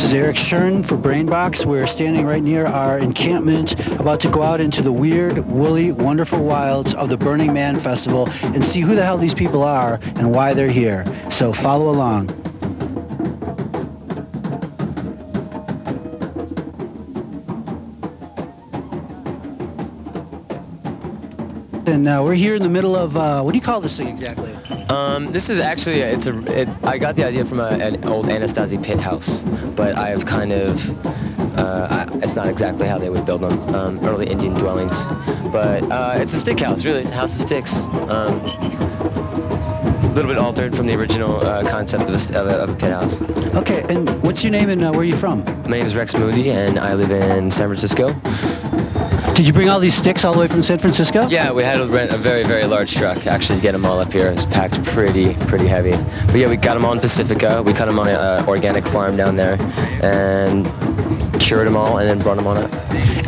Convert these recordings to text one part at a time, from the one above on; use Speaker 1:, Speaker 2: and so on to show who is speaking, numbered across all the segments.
Speaker 1: This is Eric Schern for Brainbox. We're standing right near our encampment, about to go out into the weird, woolly, wonderful wilds of the Burning Man Festival and see who the hell these people are and why they're here. So follow along. And we're here in the middle of, what do you call this thing exactly?
Speaker 2: This is actually, I got the idea from an old Anastasi pit house, but I have kind of, it's not exactly how they would build them, early Indian dwellings, but it's a stick house, really. It's a house of sticks. A little bit altered from the original concept of a pit house.
Speaker 1: Okay, and what's your name and where are you from?
Speaker 2: My name is Rex Moody, and I live in San Francisco.
Speaker 1: Did you bring all these sticks all the way from San Francisco?
Speaker 2: Yeah, we had to rent a very, very large truck actually to get them all up here. It's packed pretty heavy. But yeah, we got them all in Pacifica. We cut them on an organic farm down there and cured them all and then brought them on up.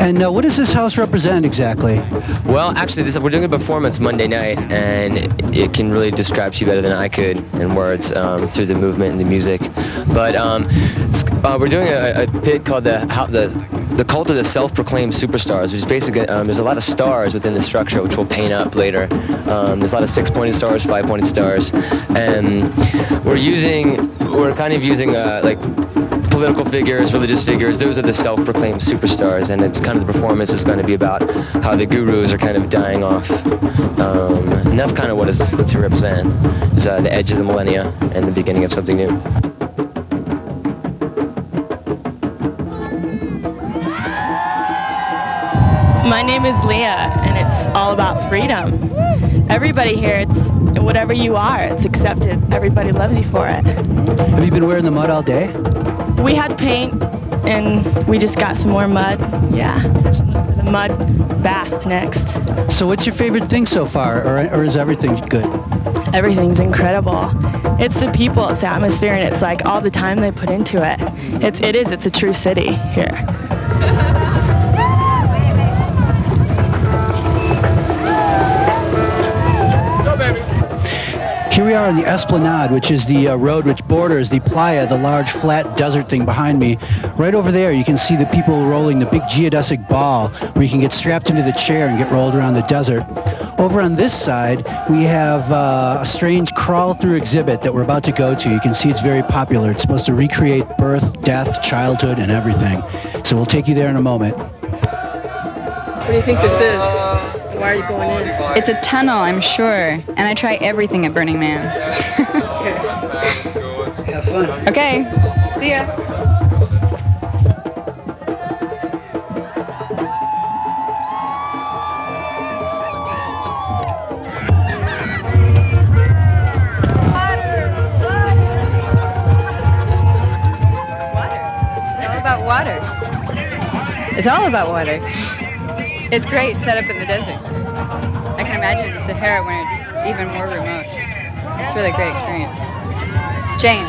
Speaker 1: And what does this house represent exactly?
Speaker 2: Well, actually, we're doing a performance Monday night, and it can really describe to you better than I could in words through the movement and the music. But we're doing a pit called the Cult of the Self-Proclaimed Superstars, which is basically, there's a lot of stars within the structure, which we'll paint up later. There's a lot of 6-pointed stars, 5-pointed stars, and we're kind of using like political figures, religious figures. Those are the self-proclaimed superstars, and it's kind of the performance is going to be about how the gurus are kind of dying off, and that's kind of what it's to represent, is the edge of the millennia and the beginning of something new.
Speaker 3: My name is Leah, and it's all about freedom. Everybody here, it's whatever you are, it's accepted. Everybody loves you for it.
Speaker 1: Have you been wearing the mud all day?
Speaker 3: We had paint, and we just got some more mud. Yeah, the mud bath next.
Speaker 1: So what's your favorite thing so far, or is everything good?
Speaker 3: Everything's incredible. It's the people, it's the atmosphere, and it's like all the time they put into it. It's a true city here.
Speaker 1: Here we are on the Esplanade, which is the road which borders the Playa, the large flat desert thing behind me. Right over there you can see the people rolling the big geodesic ball where you can get strapped into the chair and get rolled around the desert. Over on this side we have a strange crawl-through exhibit that we're about to go to. You can see it's very popular. It's supposed to recreate birth, death, childhood, and everything. So we'll take you there in a moment.
Speaker 3: What do you think this is? Why are you going in?
Speaker 4: It's a tunnel, I'm sure, and I try everything at Burning Man.
Speaker 1: Okay. Have fun.
Speaker 4: Okay, see ya. Water. It's all about water. It's all about water. It's great set up in the desert. I can imagine the Sahara when it's even more remote. It's really a great experience. Jane.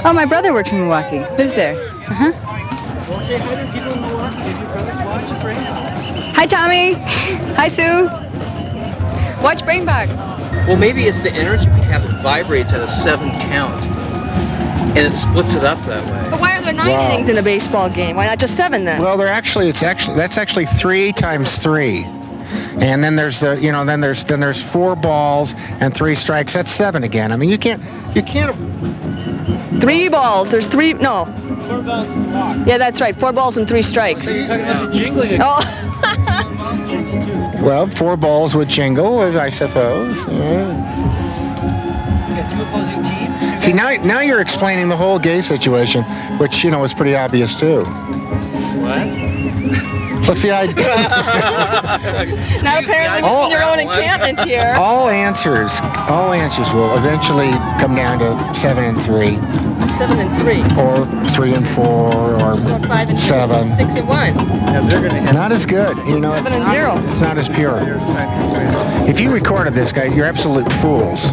Speaker 4: Oh, my brother works in Milwaukee. Lives there. Uh-huh.
Speaker 1: Well, say hi to people in Milwaukee. Did your brothers watch Brainbox?
Speaker 4: Hi, Tommy. Hi, Sue. Watch Brainbox.
Speaker 5: Well, maybe it's the energy we have that vibrates at a 7 count, and it splits it up that way.
Speaker 3: But why are there 9 innings in a baseball game? Why not just 7 then?
Speaker 6: Well, that's actually 3 times 3, and then there's there's 4 balls and 3 strikes. That's 7 again. I mean, you can't.
Speaker 3: 3 balls. There's 3. No.
Speaker 5: 4 balls in the walk.
Speaker 3: Yeah, that's right. 4 balls and 3 strikes.
Speaker 5: You're talking about the jingling again.
Speaker 3: Oh.
Speaker 5: 4 balls jingle too.
Speaker 6: Well, 4 balls would jingle, I suppose. Yeah.
Speaker 5: We got 2 opposing teams.
Speaker 6: See, now you're explaining the whole gay situation, which is pretty obvious too.
Speaker 5: What?
Speaker 6: What's the idea?
Speaker 3: It's not apparently in your own encampment here.
Speaker 6: All answers will eventually come down to 7 and 3.
Speaker 3: 7 and 3.
Speaker 6: Or 3 and 4, or
Speaker 3: 5 and
Speaker 6: 7.
Speaker 3: 2. 6 and 1.
Speaker 6: Not as good,
Speaker 3: 7 and 0.
Speaker 6: It's not as pure. If you recorded this guy, you're absolute fools.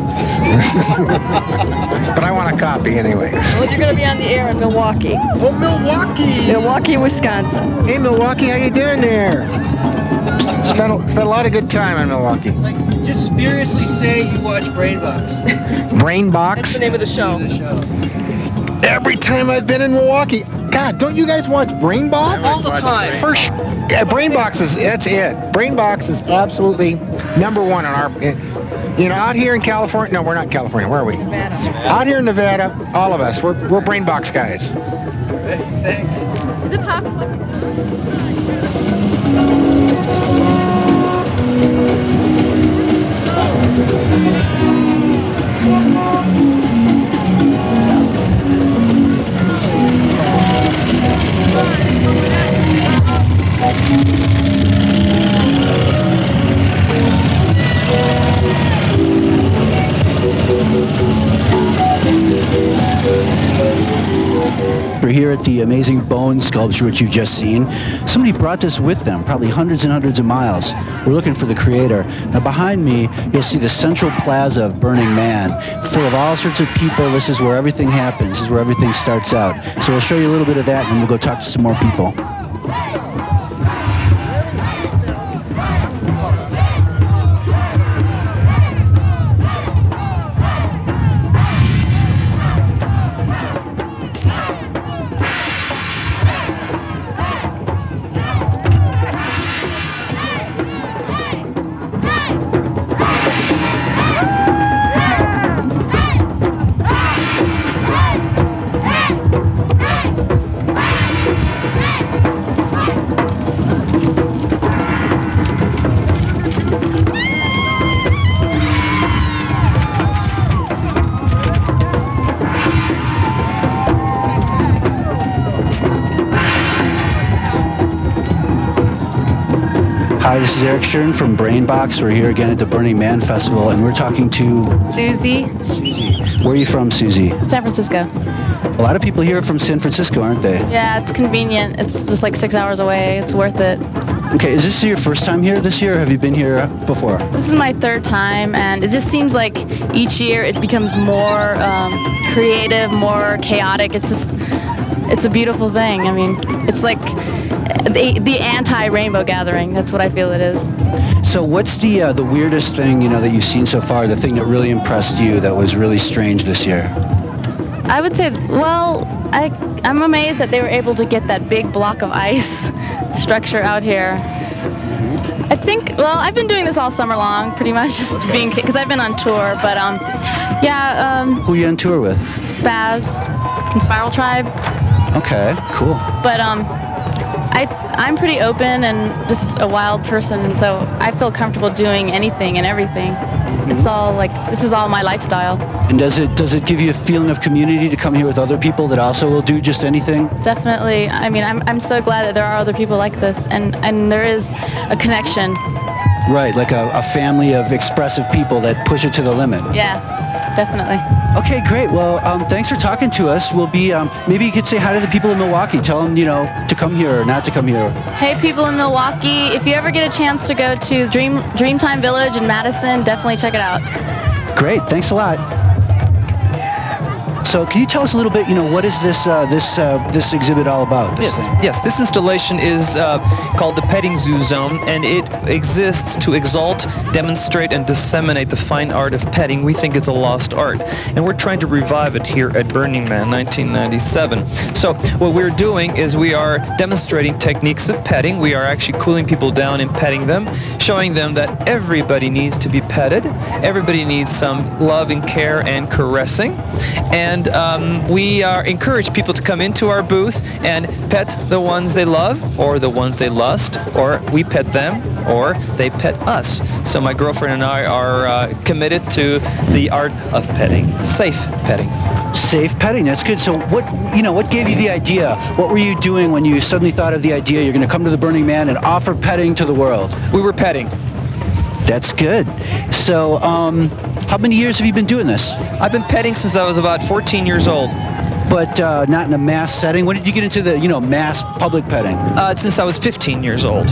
Speaker 6: But I want a copy anyway.
Speaker 3: Well, you're going to be on the air in Milwaukee.
Speaker 6: Oh, Milwaukee!
Speaker 3: Milwaukee, Wisconsin.
Speaker 6: Hey, Milwaukee, how you doing there? Spent a lot of good time in Milwaukee.
Speaker 5: Just seriously say you watch Brainbox.
Speaker 6: Brainbox?
Speaker 3: That's the name of the show.
Speaker 6: Every time I've been in Milwaukee. God, don't you guys watch Brainbox?
Speaker 5: All the time.
Speaker 6: Brainbox that's it. Brainbox is absolutely number one on our, out here in California. No, we're not in California. Where are we?
Speaker 4: Nevada.
Speaker 6: Out here in Nevada, all of us, we're Brainbox guys.
Speaker 5: Thanks.
Speaker 4: Is it possible?
Speaker 1: We're here at the amazing bone sculpture, which you've just seen. Somebody brought this with them, probably hundreds and hundreds of miles. We're looking for the creator. Now behind me, you'll see the central plaza of Burning Man, full of all sorts of people. This is where everything happens. This is where everything starts out. So we'll show you a little bit of that, and then we'll go talk to some more people. Hi, this is Eric Shern from Brainbox. We're here again at the Burning Man Festival, and we're talking to
Speaker 4: Susie,
Speaker 1: Susie. Where are you from, Susie?
Speaker 4: San Francisco.
Speaker 1: A lot of people here are from San Francisco, aren't they?
Speaker 4: Yeah, it's convenient. It's just like 6 hours away. It's worth it.
Speaker 1: Okay, is this your first time here this year, or have you been here before?
Speaker 4: This is my third time, and it just seems like each year it becomes more creative, more chaotic. It's a beautiful thing. I mean, it's like the anti-rainbow gathering. That's what I feel it is.
Speaker 1: So what's the weirdest thing, that you've seen so far, the thing that really impressed you that was really strange this year?
Speaker 4: I would say, well, I'm amazed that they were able to get that big block of ice structure out here. I think, well, I've been doing this all summer long, pretty much, just being, because I've been on tour, but
Speaker 1: Who are you on tour with?
Speaker 4: Spaz and Spiral Tribe.
Speaker 1: Okay, cool.
Speaker 4: But I'm pretty open and just a wild person, and so I feel comfortable doing anything and everything. It's all like, this is all my lifestyle.
Speaker 1: And does it give you a feeling of community to come here with other people that also will do just anything?
Speaker 4: Definitely. I mean, I'm so glad that there are other people like this, and there is a connection.
Speaker 1: Right, like a family of expressive people that push it to the limit.
Speaker 4: Yeah, definitely.
Speaker 1: Okay, great. Well, thanks for talking to us. We'll be, maybe you could say hi to the people in Milwaukee. Tell them, to come here or not to come here.
Speaker 4: Hey, people in Milwaukee, if you ever get a chance to go to Dreamtime Village in Madison, definitely check it out.
Speaker 1: Great, thanks a lot. So can you tell us a little bit, what is this exhibit all about?
Speaker 7: Yes, this installation is called the Petting Zoo Zone, and it exists to exalt, demonstrate, and disseminate the fine art of petting. We think it's a lost art, and we're trying to revive it here at Burning Man 1997. So what we're doing is we are demonstrating techniques of petting. We are actually cooling people down and petting them, showing them that everybody needs to be petted. Everybody needs some love and care and caressing. And we encourage people to come into our booth and pet the ones they love, or the ones they lust, or we pet them, or they pet us. So my girlfriend and I are committed to the art of petting, safe petting.
Speaker 1: Safe petting, that's good. So what gave you the idea? What were you doing when you suddenly thought of the idea you're going to come to the Burning Man and offer petting to the world?
Speaker 7: We were petting.
Speaker 1: That's good. So, how many years have you been doing this?
Speaker 7: I've been petting since I was about 14 years old.
Speaker 1: But not in a mass setting? When did you get into the, mass public petting?
Speaker 7: Since I was 15 years old.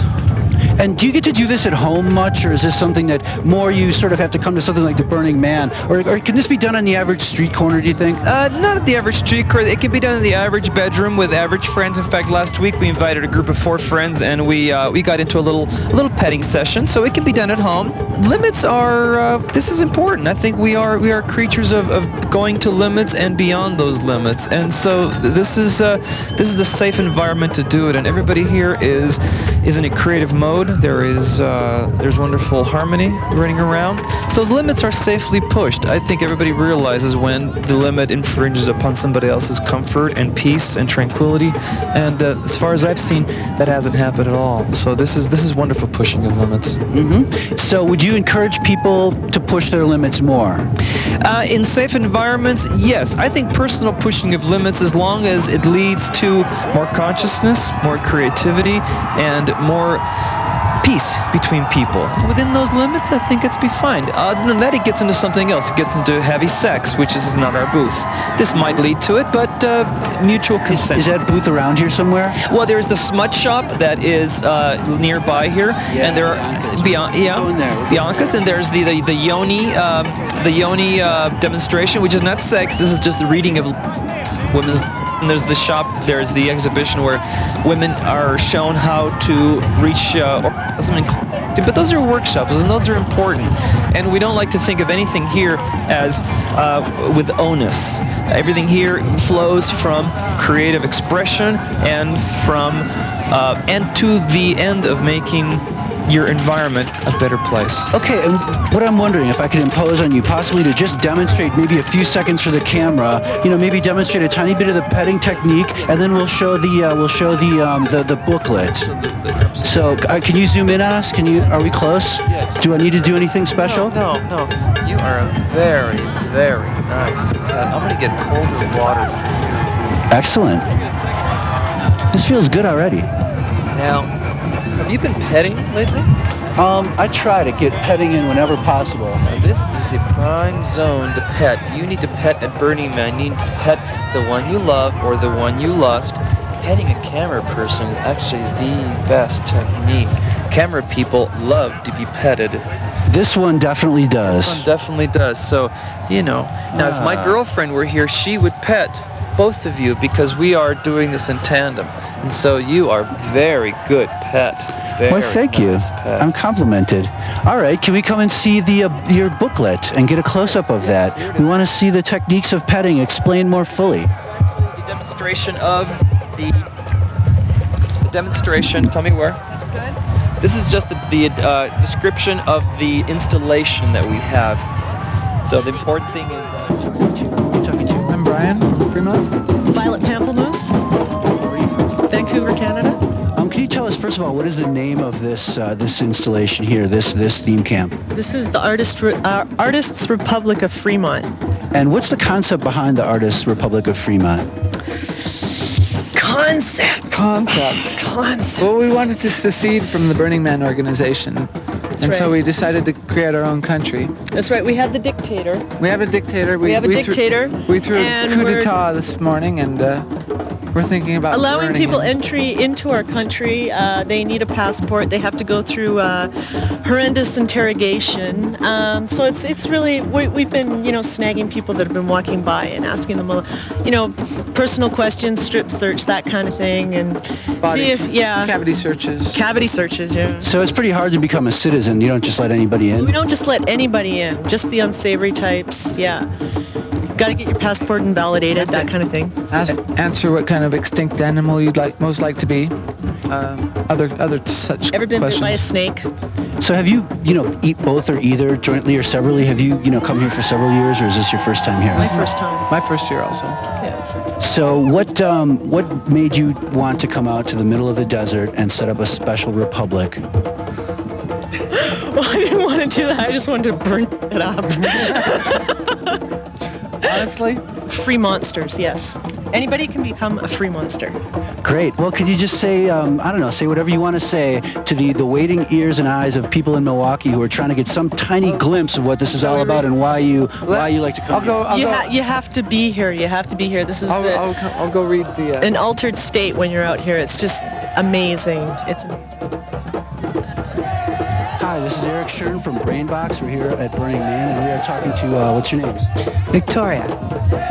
Speaker 1: And do you get to do this at home much, or is this something that more you sort of have to come to something like the Burning Man? Or can this be done on the average street corner, do you think?
Speaker 7: Not at the average street corner. It can be done in the average bedroom with average friends. In fact, last week we invited a group of 4 friends, and we got into a little petting session. So it can be done at home. Limits are this is important. I think we are creatures of going to limits and beyond those limits. And so this is the safe environment to do it. And everybody here is in a creative mode. There's wonderful harmony running around. So the limits are safely pushed. I think everybody realizes when the limit infringes upon somebody else's comfort and peace and tranquility. And as far as I've seen, that hasn't happened at all. So this is wonderful pushing of limits.
Speaker 1: So would you encourage people to push their limits more?
Speaker 7: In safe environments, yes. I think personal pushing of limits, as long as it leads to more consciousness, more creativity, and more peace between people. Within those limits, I think it's be fine. Other than that, it gets into something else. It gets into heavy sex, which is not our booth. This might lead to it, but mutual consent.
Speaker 1: Is that booth around here somewhere?
Speaker 7: Well, there's the smut shop that is nearby here, and there are Bianca's, and there's the yoni demonstration, which is not sex. This is just the reading of women's. And there's the shop, there's the exhibition where women are shown how to reach orgasm, but those are workshops, and those are important. And we don't like to think of anything here as with onus. Everything here flows from creative expression and from and to the end of making your environment a better place.
Speaker 1: Okay, and what I'm wondering, if I could impose on you possibly to just demonstrate maybe a few seconds for the camera, maybe demonstrate a tiny bit of the petting technique, and then we'll show the booklet. So can you zoom in on us? Are we close?
Speaker 7: Yes.
Speaker 1: Do I need to do anything special?
Speaker 7: No. You are a very, very nice pet. I'm gonna get colder water for you.
Speaker 1: Excellent. This feels good already.
Speaker 7: Now, have you been petting lately?
Speaker 1: I try to get petting in whenever possible.
Speaker 7: Now, this is the prime zone to pet. You need to pet at Burning Man. You need to pet the one you love or the one you lust. Petting a camera person is actually the best technique. Camera people love to be petted.
Speaker 1: This one definitely does.
Speaker 7: This one definitely does. So, now if my girlfriend were here, she would pet both of you because we are doing this in tandem. And so you are very good pet.
Speaker 1: Well, thank you.
Speaker 7: Pet.
Speaker 1: I'm complimented. All right, can we come and see your booklet and get a close-up of that? We want to see the techniques of petting explained more fully.
Speaker 7: The demonstration of the demonstration. Tell me where. This is just the description of the installation that we have. So the important thing is.
Speaker 8: I'm Brian from Fremont.
Speaker 9: Violet Pamplemousse, Vancouver, Canada.
Speaker 1: Can you tell us, first of all, what is the name of this installation here, this theme camp?
Speaker 9: This is the Artists Republic of Fremont.
Speaker 1: And what's the concept behind the Artists Republic of Fremont?
Speaker 8: Concept. Well, we wanted to secede from the Burning Man organization. So we decided to create our own country.
Speaker 9: That's right. We have the dictator.
Speaker 8: We have a dictator.
Speaker 9: We
Speaker 8: threw a coup d'etat this morning, and we're thinking about
Speaker 9: allowing
Speaker 8: burning
Speaker 9: people
Speaker 8: him.
Speaker 9: entry into our country. They need a passport. They have to go through horrendous interrogation. So it's really we've been snagging people that have been walking by and asking them personal questions, strip search, that kind of thing, and see if
Speaker 8: cavity searches.
Speaker 9: Yeah.
Speaker 1: So it's pretty hard to become a citizen. You don't just let anybody in.
Speaker 9: We don't just let anybody in. Just the unsavory types. Yeah. Got to get your passport invalidated, that kind of thing.
Speaker 8: Answer what kind of extinct animal you'd most like to be. Other such
Speaker 9: Ever been bit by a
Speaker 8: questions.
Speaker 9: snake?
Speaker 1: So have you, eat both or either, jointly or severally? Have you, come here for several years, or is this your first time here?
Speaker 9: My first time.
Speaker 8: My first year also.
Speaker 9: Yeah.
Speaker 1: So what made you want to come out to the middle of the desert and set up a special republic?
Speaker 9: Well, I didn't want to do that. I just wanted to burn it up.
Speaker 8: Honestly?
Speaker 9: Free monsters, yes. Anybody can become a free monster.
Speaker 1: Great. Well, could you just say, say whatever you want to say to the waiting ears and eyes of people in Milwaukee who are trying to get some tiny glimpse of what this is all about and why you like to come here.
Speaker 9: You have to be here. You have to be here. This is
Speaker 8: I'll go read the...
Speaker 9: an altered state when you're out here. It's just amazing. It's amazing.
Speaker 1: Hi, this is Eric Shern from Brainbox. We're here at Burning Man, and we are talking to, what's your name?
Speaker 10: Victoria.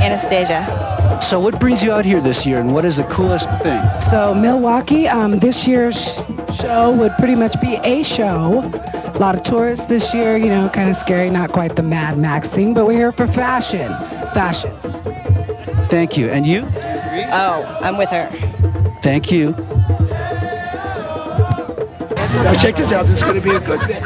Speaker 4: Anastasia.
Speaker 1: So what brings you out here this year, and what is the coolest thing?
Speaker 10: So Milwaukee, this year's show would pretty much be a show. A lot of tourists this year, you know, kind of scary, not quite the Mad Max thing, but we're here for fashion. Fashion.
Speaker 1: Thank you. And you?
Speaker 11: Oh, I'm with her.
Speaker 1: Thank you.
Speaker 12: Now check this out. This is going to be a good bit.